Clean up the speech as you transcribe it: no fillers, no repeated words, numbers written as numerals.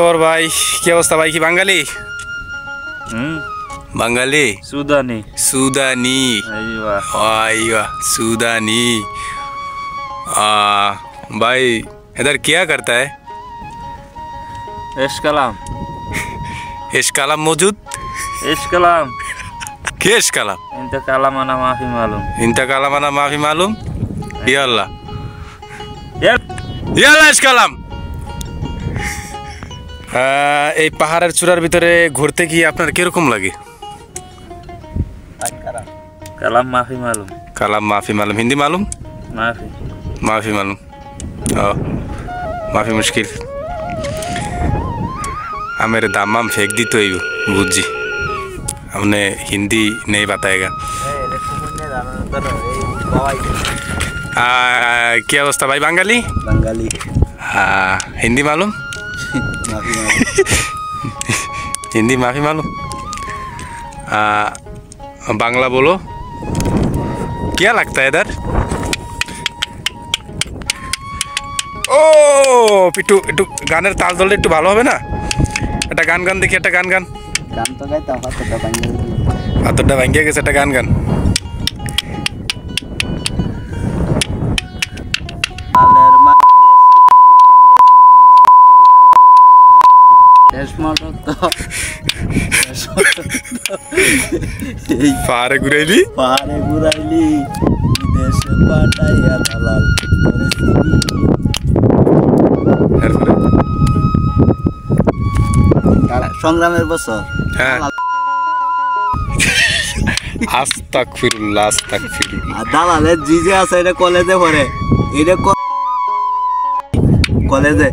খবর ভাই? কি অবস্থা ভাই? কি বাঙালি? বাঙালি সুদানি সুদানি आइवा सुदानी। भाई इधर क्या करता है? इश्क कलाम कलाम मौजूद? इश्क कलाम क्या इश्क कलाम? इंता कलाम आना माफी मालूम यल्ला यल्ला इश्क कलाम। এই পাহাড়ের চূড়ার ভিতরে ঘুরতে গিয়ে আপনার কিরকম লাগে? कलाम माफी मालूम हिंदी मालूम? माफी मालूम माफी मुश्किल। मेरे दामाम फेंक दी तो बुझी हमने हिंदी नहीं बताएगा। क्या अवस्था भाई? बंगाली हिंदी मालूम? हिंदी माफी मालूम। बांग्ला बोलो। क्या लगता है इधर? ও পিটু একটু গানের তাল ধরলে একটু ভালো হবে না? একটা গান গান দেখি, একটা গান তো গাইতাম, হাতটা ভাঙিয়ে গেছে, একটা গান পাহাড়ে ঘুরাইলি বিদেশে পাঠাইয়া দালাল সংগ্রামের বছর। হ্যাঁ আস্তাগফিরুল্লাহ আস্তাগফিরুল্লাহ। দালালের জি যে আছে এটা কলেজে পড়ে, এটা কলেজে